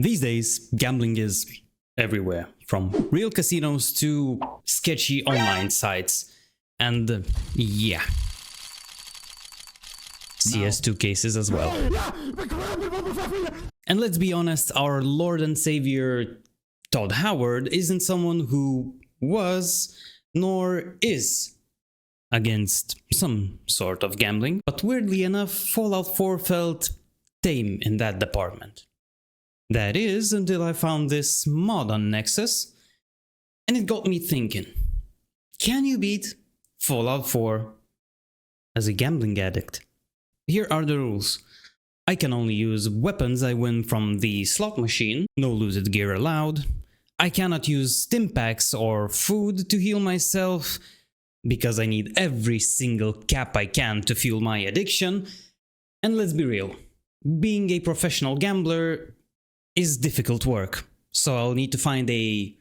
These days, gambling is everywhere, from real casinos to sketchy online sites. And yeah, CS2 cases as well. And let's be honest, our Lord and Savior Todd Howard isn't someone who was nor is against some sort of gambling, but weirdly enough, Fallout 4 felt tame in that department. That is, until I found this mod on Nexus, and it got me thinking, can you beat Fallout 4 as a gambling addict? Here are the rules. I can only use weapons I win from the slot machine, no looted gear allowed. I cannot use stim packs or food to heal myself, because I need every single cap I can to fuel my addiction. And let's be real, being a professional gambler is difficult work, so I'll need to find a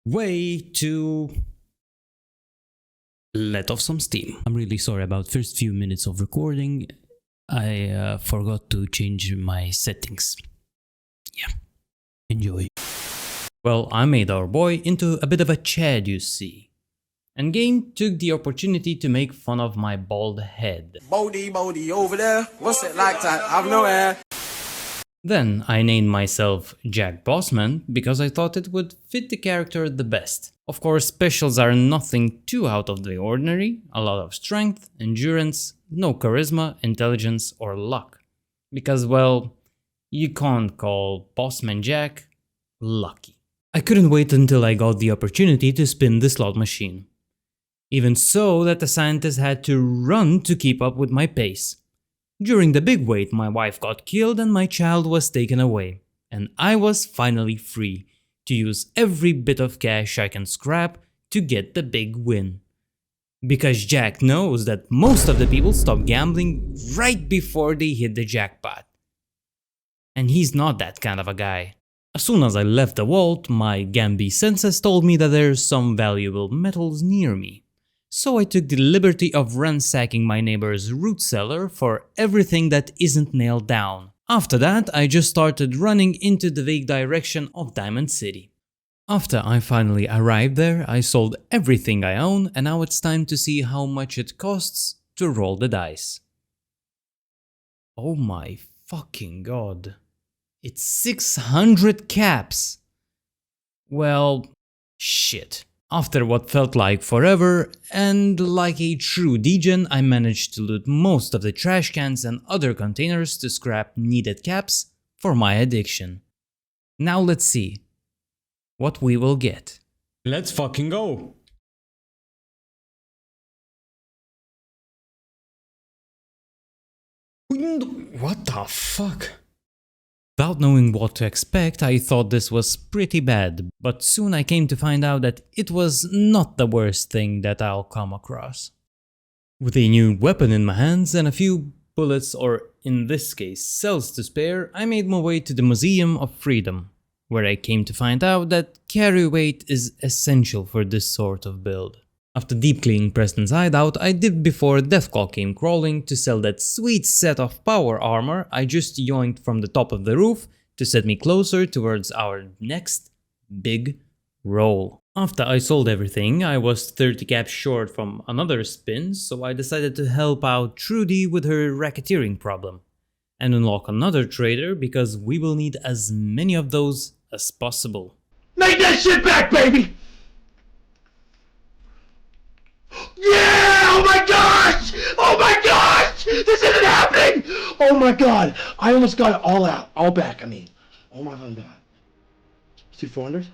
way to let off some steam. I'm really sorry about first few minutes of recording. I forgot to change my settings. Yeah, enjoy. Well, I made our boy into a bit of a Chad, you see. And game took the opportunity to make fun of my bald head. Bodie over there, what's it like to have no hair? Then I named myself Jack Bossman because I thought it would fit the character the best. Of course, specials are nothing too out of the ordinary, a lot of strength, endurance, no charisma, intelligence or luck. Because, well, you can't call Bossman Jack lucky. I couldn't wait until I got the opportunity to spin the slot machine. Even so that the scientist had to run to keep up with my pace. During the big wait, my wife got killed and my child was taken away, and I was finally free to use every bit of cash I can scrap to get the big win. Because Jack knows that most of the people stop gambling right before they hit the jackpot. And he's not that kind of a guy. As soon as I left the vault, my Gambi senses told me that there's some valuable metals near me. So I took the liberty of ransacking my neighbor's root cellar for everything that isn't nailed down. After that, I just started running into the vague direction of Diamond City. After I finally arrived there, I sold everything I own, and now it's time to see how much it costs to roll the dice. Oh my fucking god. It's 600 caps! Well, shit. After what felt like forever, and like a true degen, I managed to loot most of the trash cans and other containers to scrap needed caps for my addiction. Now let's see what we will get. Let's fucking go! What the fuck? Without knowing what to expect, I thought this was pretty bad, but soon I came to find out that it was not the worst thing that I'll come across. With a new weapon in my hands and a few bullets, or in this case cells to spare, I made my way to the Museum of Freedom, where I came to find out that carry weight is essential for this sort of build. After deep cleaning Preston's hideout, I did before Deathclaw came crawling to sell that sweet set of power armor I just yoinked from the top of the roof to set me closer towards our next big roll. After I sold everything, I was 30 caps short from another spin, so I decided to help out Trudy with her racketeering problem and unlock another trader because we will need as many of those as possible. Make that shit back, baby! Yeah! Oh my gosh! Oh my gosh! This isn't happening! Oh my god! I almost got it all out. All back, I mean. Oh my god. See 400?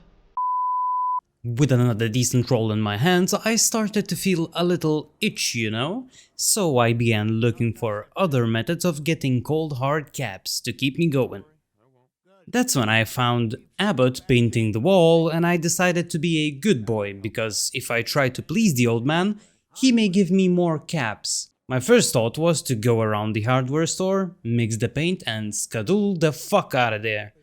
With another decent roll in my hands, I started to feel a little itch, you know? So I began looking for other methods of getting cold hard caps to keep me going. That's when I found Abbott painting the wall, and I decided to be a good boy, because if I try to please the old man, he may give me more caps. My first thought was to go around the hardware store, mix the paint and skadoodle the fuck out of there.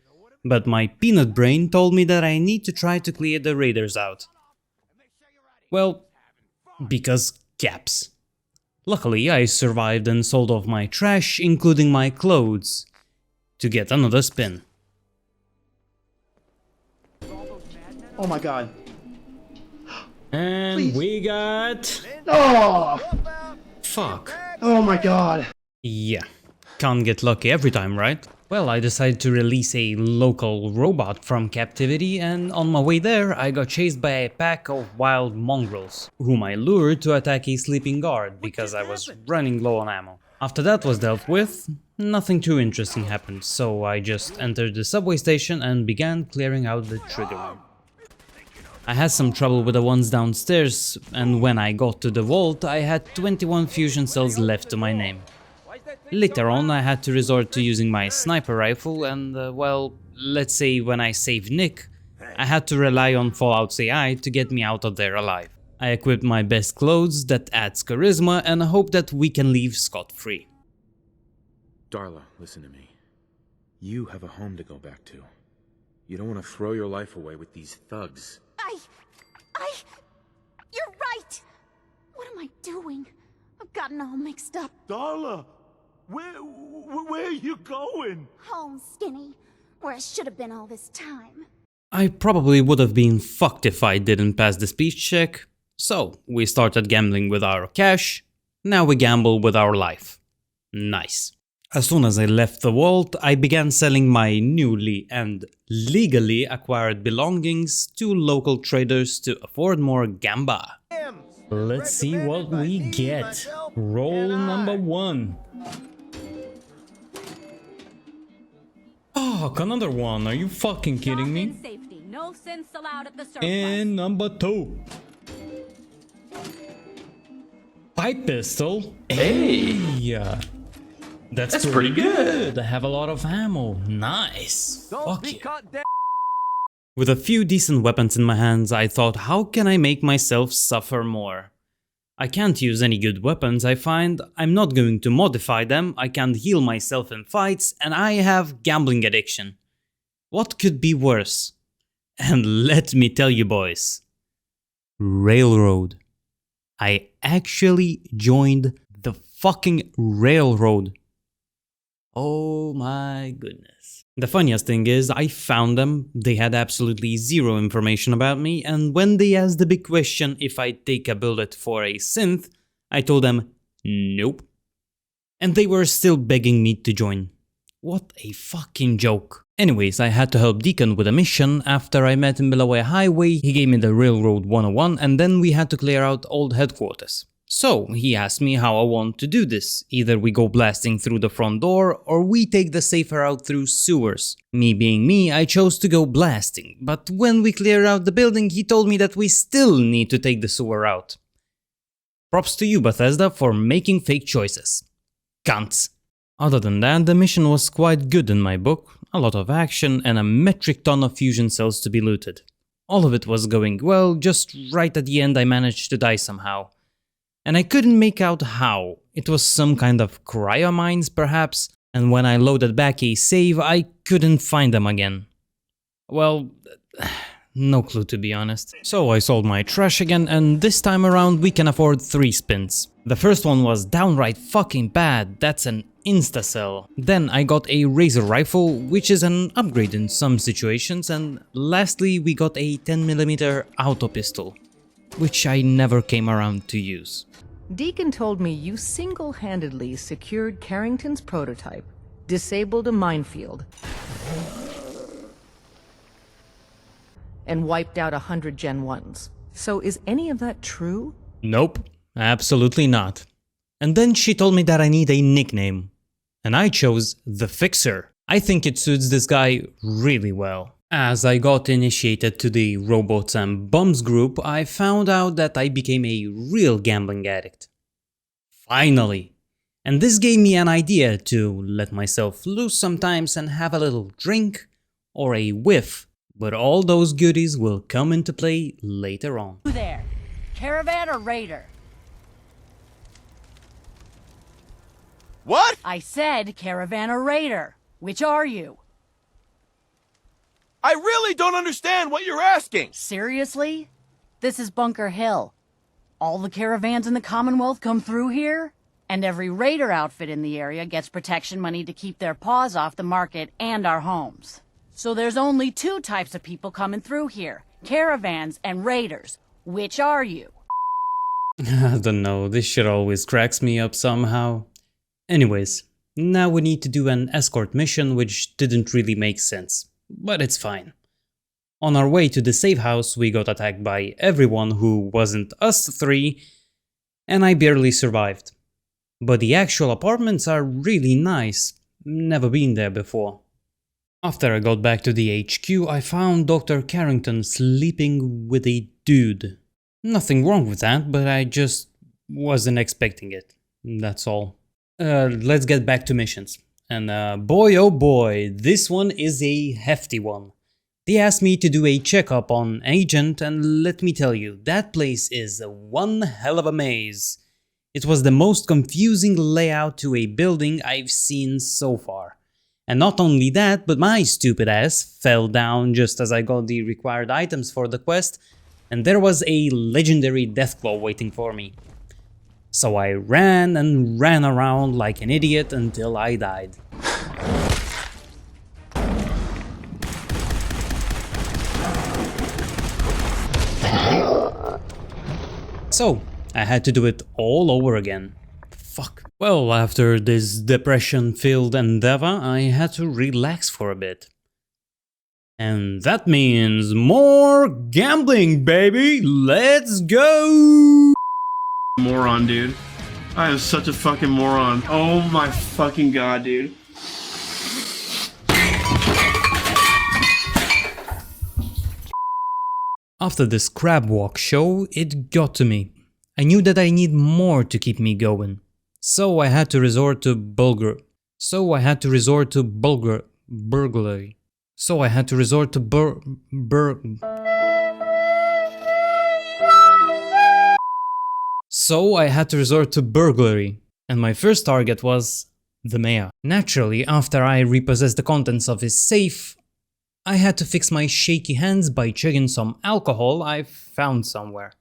But my peanut brain told me that I need to try to clear the raiders out. Well, because caps. Luckily, I survived and sold off my trash, including my clothes, to get another spin. Oh my god. And Please. we got... Oh! Fuck. Oh my god. Yeah. Can't get lucky every time, right? Well, I decided to release a local robot from captivity, and on my way there I got chased by a pack of wild mongrels, whom I lured to attack a sleeping guard because I was running low on ammo. After that was dealt with, nothing too interesting happened, so I just entered the subway station and began clearing out the trigger room. I had some trouble with the ones downstairs, and when I got to the vault I had 21 fusion cells left to my name. Later on I had to resort to using my sniper rifle and, well, let's say when I saved Nick, I had to rely on Fallout's AI to get me out of there alive. I equipped my best clothes that adds charisma and hope that we can leave scot-free. Darla, listen to me. You have a home to go back to. You don't want to throw your life away with these thugs. You're right! What am I doing? I've gotten all mixed up. Darla, where are you going? Home, Skinny, where I should have been all this time. I probably would have been fucked if I didn't pass the speech check. So, we started gambling with our cash, now we gamble with our life. Nice. As soon as I left the vault, I began selling my newly and legally acquired belongings to local traders to afford more gamba. Let's see what we get. Roll number 1. Oh, another one, are you fucking kidding me? Safety. No sense allowed at the surplus. And number 2. Pipe pistol. Hey! That's pretty good. I have a lot of ammo. Nice. Fuck yeah. With a few decent weapons in my hands, I thought, how can I make myself suffer more? I can't use any good weapons, I find. I'm not going to modify them, I can't heal myself in fights, and I have gambling addiction. What could be worse? And let me tell you boys. Railroad. I actually joined the fucking railroad. Oh my goodness. The funniest thing is, I found them, they had absolutely zero information about me, and when they asked the big question if I'd take a bullet for a synth, I told them, nope. And they were still begging me to join. What a fucking joke. Anyways, I had to help Deacon with a mission. After I met him below a highway, he gave me the Railroad 101, and then we had to clear out old headquarters. So, he asked me how I want to do this. Either we go blasting through the front door, or we take the safer route through sewers. Me being me, I chose to go blasting, but when we cleared out the building, he told me that we still need to take the sewer route. Props to you, Bethesda, for making fake choices. Cunts. Other than that, the mission was quite good in my book. A lot of action and a metric ton of fusion cells to be looted. All of it was going well, just right at the end I managed to die somehow. And I couldn't make out how. It was some kind of cryomines perhaps, and when I loaded back a save I couldn't find them again. Well, no clue to be honest. So I sold my trash again, and this time around we can afford 3 spins. The first one was downright fucking bad, that's an insta-sell. Then I got a razor rifle, which is an upgrade in some situations, and lastly we got a 10mm auto pistol, which I never came around to use. Deacon told me you single-handedly secured Carrington's prototype, disabled a minefield, and wiped out 100 Gen 1s. So is any of that true? Nope, absolutely not. And then she told me that I need a nickname. And I chose The Fixer. I think it suits this guy really well. As I got initiated to the Robots and Bums group, I found out that I became a real gambling addict. Finally! And this gave me an idea to let myself loose sometimes and have a little drink or a whiff, but all those goodies will come into play later on. Who there? Caravan or Raider? What? I said Caravan or Raider. Which are you? I really don't understand what you're asking. Seriously? This is Bunker Hill. All the caravans in the Commonwealth come through here, and every Raider outfit in the area gets protection money to keep their paws off the market and our homes. So there's only 2 types of people coming through here, caravans, and raiders. Which are you? I don't know, this shit always cracks me up somehow. Anyways, now we need to do an escort mission which didn't really make sense, but it's fine. On our way to the safe house we got attacked by everyone who wasn't us three, and I barely survived. But the actual apartments are really nice, never been there before. After I got back to the HQ I found Dr. Carrington sleeping with a dude. Nothing wrong with that, but I just wasn't expecting it, that's all. Let's get back to missions. And boy oh boy, this one is a hefty one. They asked me to do a checkup on Agent, and let me tell you, that place is one hell of a maze. It was the most confusing layout to a building I've seen so far. And not only that, but my stupid ass fell down just as I got the required items for the quest, and there was a legendary Deathclaw waiting for me. So I ran and ran around like an idiot until I died. So, I had to do it all over again. Fuck. Well, after this depression-filled endeavor, I had to relax for a bit. And that means more gambling, baby! Let's go! Moron, dude. I am such a fucking moron. Oh my fucking god, dude. After this crab walk show, it got to me. I knew that I need more to keep me going. So I had to resort to burglary. So I had to resort to burglary. And my first target was the mayor. Naturally, after I repossessed the contents of his safe, I had to fix my shaky hands by chugging some alcohol I found somewhere.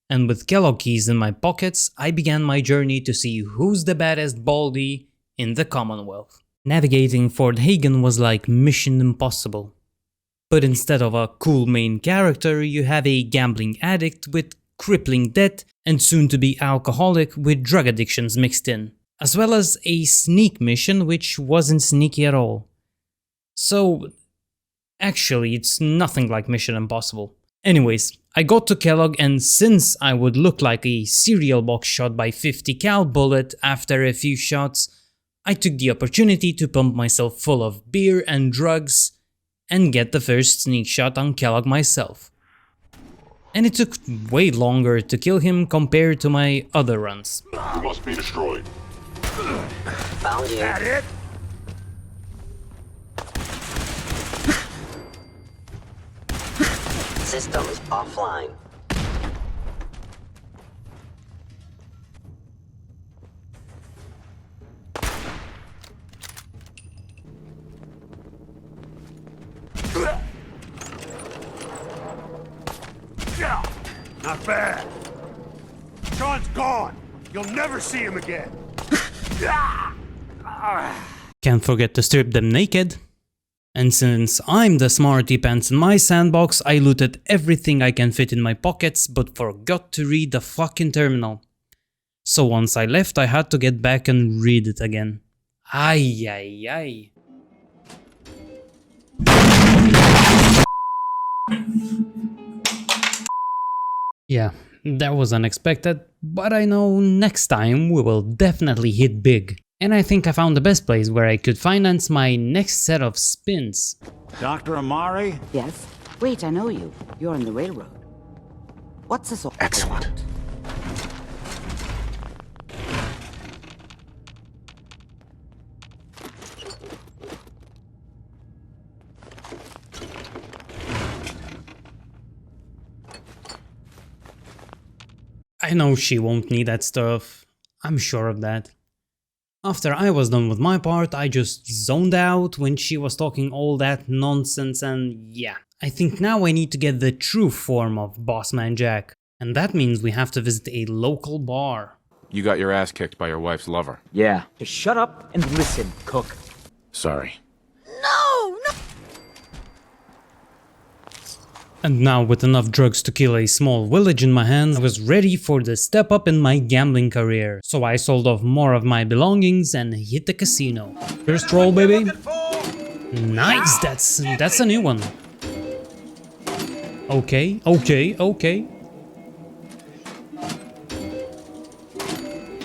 And with Kellogg keys in my pockets, I began my journey to see who's the baddest baldy in the Commonwealth. Navigating Fort Hagen was like Mission Impossible. But instead of a cool main character, you have a gambling addict with crippling debt and soon-to-be alcoholic with drug addictions mixed in, as well as a sneak mission which wasn't sneaky at all. So, actually, it's nothing like Mission Impossible. Anyways, I got to Kellogg, and since I would look like a cereal box shot by 50 cal bullet after a few shots, I took the opportunity to pump myself full of beer and drugs and get the first sneak shot on Kellogg myself. And it took way longer to kill him compared to my other runs. You must be destroyed. Found you. That it? Systems offline. Yeah, not bad. Sean's gone. You'll never see him again. Can't forget to strip them naked. And since I'm the smarty pants in my sandbox, I looted everything I can fit in my pockets but forgot to read the fucking terminal. So once I left, I had to get back and read it again. Ay ay ay. Yeah, that was unexpected, but I know next time we will definitely hit big. And I think I found the best place where I could finance my next set of spins. Dr. Amari? Yes? Wait, I know you. You're on the railroad. What's this all Excellent. about? I know she won't need that stuff. I'm sure of that. After I was done with my part, I just zoned out when she was talking all that nonsense, and yeah. I think now I need to get the true form of Bossman Jack. And that means we have to visit a local bar. You got your ass kicked by your wife's lover. Yeah. Just shut up and listen, Cook. Sorry. And now, with enough drugs to kill a small village in my hands, I was ready for the step up in my gambling career. So I sold off more of my belongings and hit the casino. First roll, baby. Nice, that's a new one. Okay.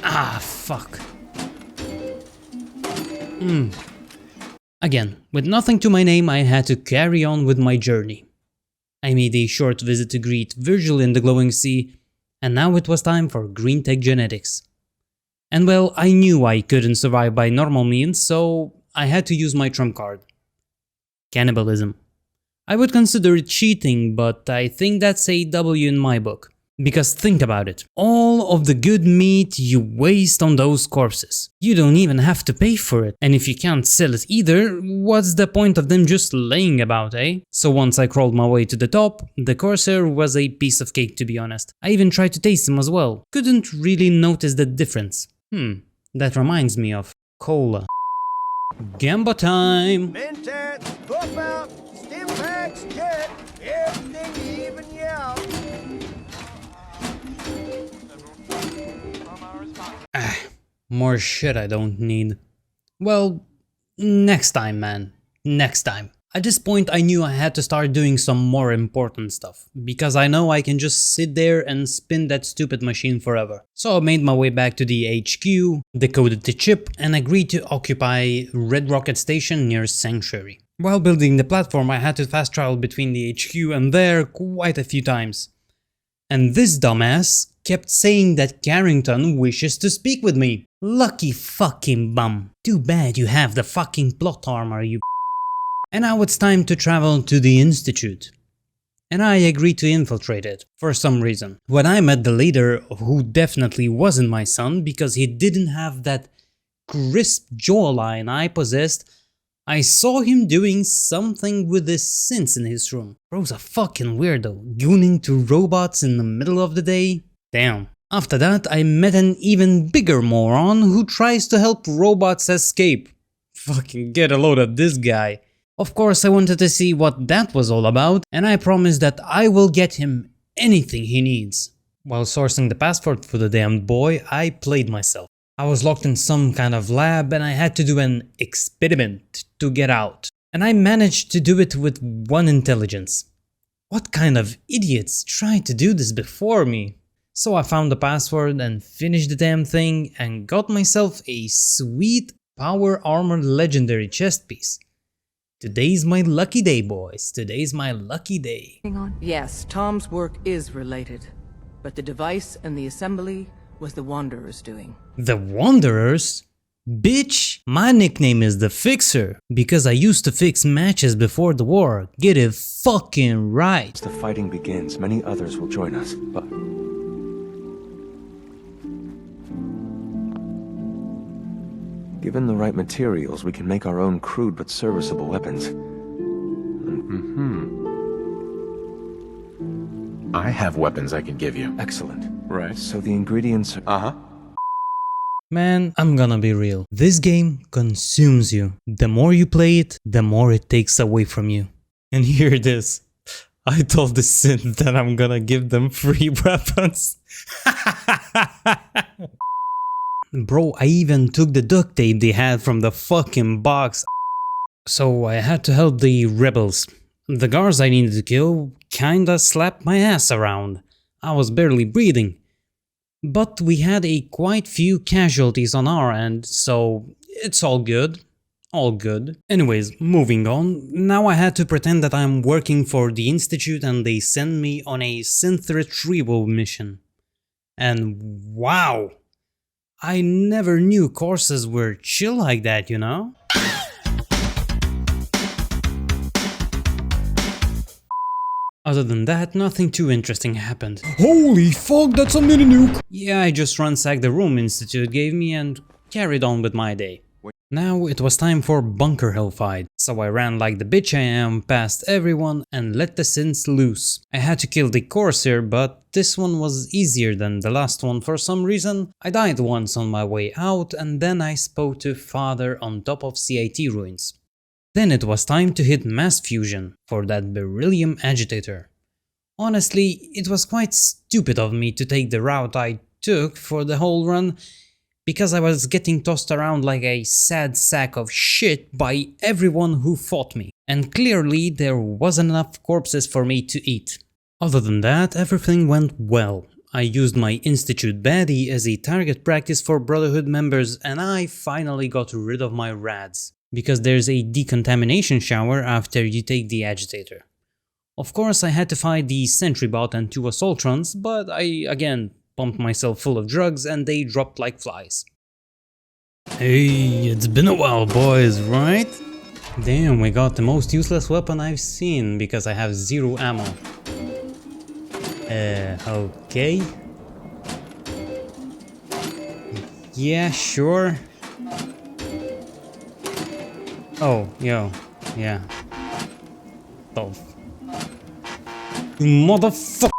Ah, fuck. Again, with nothing to my name, I had to carry on with my journey. I made a short visit to greet Virgil in the glowing sea, and now it was time for green tech genetics. And well, I knew I couldn't survive by normal means, so I had to use my trump card. Cannibalism. I would consider it cheating, but I think that's a W in my book. Because think about it, all of the good meat you waste on those corpses. You don't even have to pay for it, and if you can't sell it either, what's the point of them just laying about, eh? So once I crawled my way to the top, the Corsair was a piece of cake, to be honest. I even tried to taste them as well. Couldn't really notice the difference. That reminds me of cola. Gamba time! Mentats, pop out, stim packs, jet, everything even, yeah. More shit I don't need. Well, next time, man. Next time. At this point I knew I had to start doing some more important stuff, because I know I can just sit there and spin that stupid machine forever. So I made my way back to the HQ, decoded the chip, and agreed to occupy Red Rocket Station near Sanctuary. While building the platform, I had to fast travel between the HQ and there quite a few times. And this dumbass kept saying that Carrington wishes to speak with me. Lucky fucking bum. Too bad you have the fucking plot armor, you. And now it's time to travel to the Institute. And I agreed to infiltrate it, for some reason. When I met the leader, who definitely wasn't my son because he didn't have that crisp jawline I possessed, I saw him doing something with the synths in his room. Bro's a fucking weirdo, gooning to robots in the middle of the day. Damn. After that, I met an even bigger moron who tries to help robots escape. Fucking get a load of this guy. Of course, I wanted to see what that was all about, and I promised that I will get him anything he needs. While sourcing the password for the damned boy, I played myself. I was locked in some kind of lab and I had to do an experiment to get out. And I managed to do it with one intelligence. What kind of idiots tried to do this before me? So I found the password and finished the damn thing and got myself a sweet power armor legendary chest piece. Today's my lucky day, boys. Today's my lucky day. Yes, Tom's work is related, but the device and the assembly was the Wanderer's doing. The Wanderers? Bitch, my nickname is the Fixer, because I used to fix matches before the war. Get it fucking right. As the fighting begins, many others will join us, but... given the right materials, we can make our own crude but serviceable weapons. I have weapons I can give you. Excellent. Right. So the ingredients are... Uh-huh. Man, I'm gonna be real. This game consumes you. The more you play it, the more it takes away from you. And here it is. I told the synth that I'm gonna give them free weapons. Bro, I even took the duct tape they had from the fucking box. So I had to help the rebels. The guards I needed to kill kinda slapped my ass around. I was barely breathing. But we had a quite few casualties on our end, so it's all good. All good. Anyways, moving on. Now I had to pretend that I'm working for the Institute and they send me on a synth retrieval mission. And wow! I never knew courses were chill like that, you know? Other than that, nothing too interesting happened. Holy fuck, that's a mini nuke! Yeah, I just ransacked the room Institute gave me and carried on with my day. Now it was time for bunker hell fight, so I ran like the bitch I am past everyone and let the synths loose. I had to kill the Corsair, but this one was easier than the last one for some reason. I died once on my way out and then I spoke to Father on top of CIT ruins. Then it was time to hit mass fusion for that beryllium agitator. Honestly, it was quite stupid of me to take the route I took for the whole run, because I was getting tossed around like a sad sack of shit by everyone who fought me, and clearly there wasn't enough corpses for me to eat. Other than that, everything went well. I used my Institute baddie as a target practice for Brotherhood members, and I finally got rid of my rads, because there's a decontamination shower after you take the agitator. Of course I had to fight the sentry bot and 2 assaultrons, but I again pumped myself full of drugs and they dropped like flies. Hey, it's been a while, boys, right? Damn, we got the most useless weapon I've seen because I have 0 ammo. Okay. Yeah, sure. Oh, yo, yeah. Oh. Motherfucker!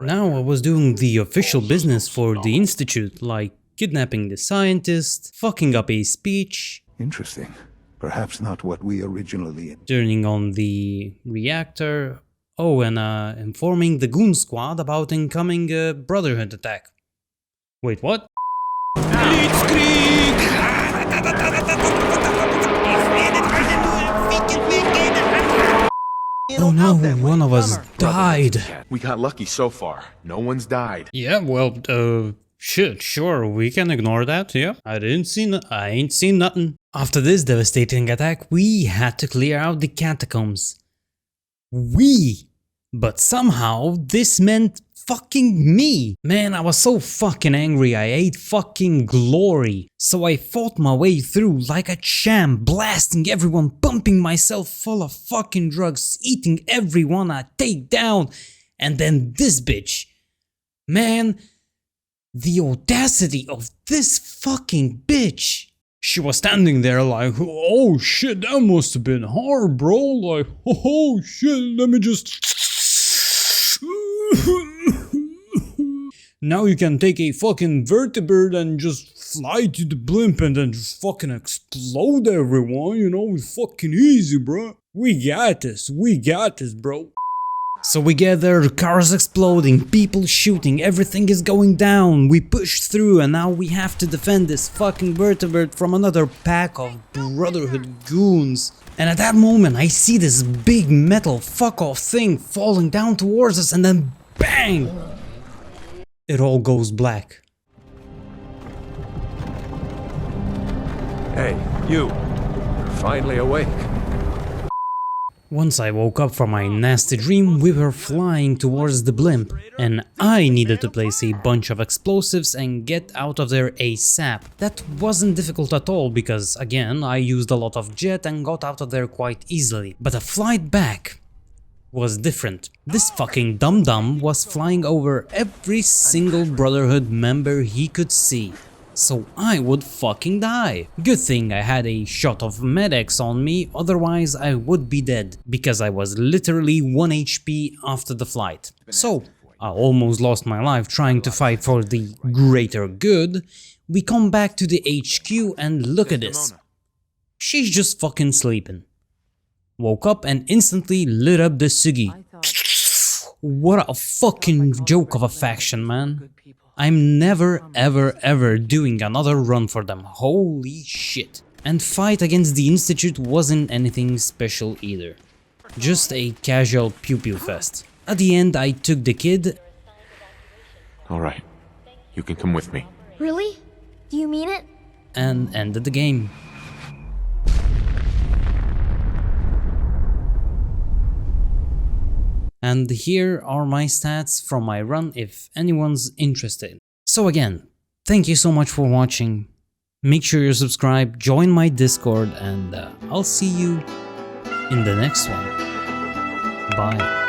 Now I was doing the official business for the Institute, like kidnapping the scientist, fucking up a speech. Interesting. Perhaps not what we originally... Turning on the reactor. Oh, and informing the Goon Squad about incoming Brotherhood attack. Wait, what? Oh no, one of us died. We got lucky so far. No one's died. Yeah, well, shit, sure, we can ignore that, yeah. I ain't seen nothing. After this devastating attack, we had to clear out the catacombs. But somehow, this meant fucking me. Man, I was so fucking angry, I ate fucking glory. So I fought my way through like a champ, blasting everyone, pumping myself full of fucking drugs, eating everyone I take down. And then this bitch. Man, the audacity of this fucking bitch. She was standing there like, oh shit, that must have been hard, bro. Like, oh shit, let me just... Now you can take a fucking vertebrate and just fly to the blimp and then just fucking explode everyone, you know, it's fucking easy, bro. We got this, bro. So we get there, cars exploding, people shooting, everything is going down, we push through and now we have to defend this fucking vertebrate from another pack of Brotherhood goons. And at that moment I see this big metal fuck off thing falling down towards us and then bang! It all goes black. Hey, you. You're finally awake. Once I woke up from my nasty dream, we were flying towards the blimp, and I needed to place a bunch of explosives and get out of there ASAP. That wasn't difficult at all because, again, I used a lot of jet and got out of there quite easily. But a flight back was different. This fucking dum-dum was flying over every single Brotherhood member he could see. So I would fucking die. Good thing I had a shot of Med-X on me, otherwise I would be dead, because I was literally 1 HP after the flight. So I almost lost my life trying to fight for the greater good. We come back to the HQ and look at this. She's just fucking sleeping. Woke up and instantly lit up the Sugi. What a fucking joke of a faction, man. I'm never ever doing another run for them, holy shit. And fight against the Institute wasn't anything special either. Just a casual pew-pew fest. At the end I took the kid. Alright, you can come with me. Really? Do you mean it? And ended the game. And here are my stats from my run if anyone's interested. So again, thank you so much for watching. Make sure you subscribe, join my Discord, and I'll see you in the next one. Bye.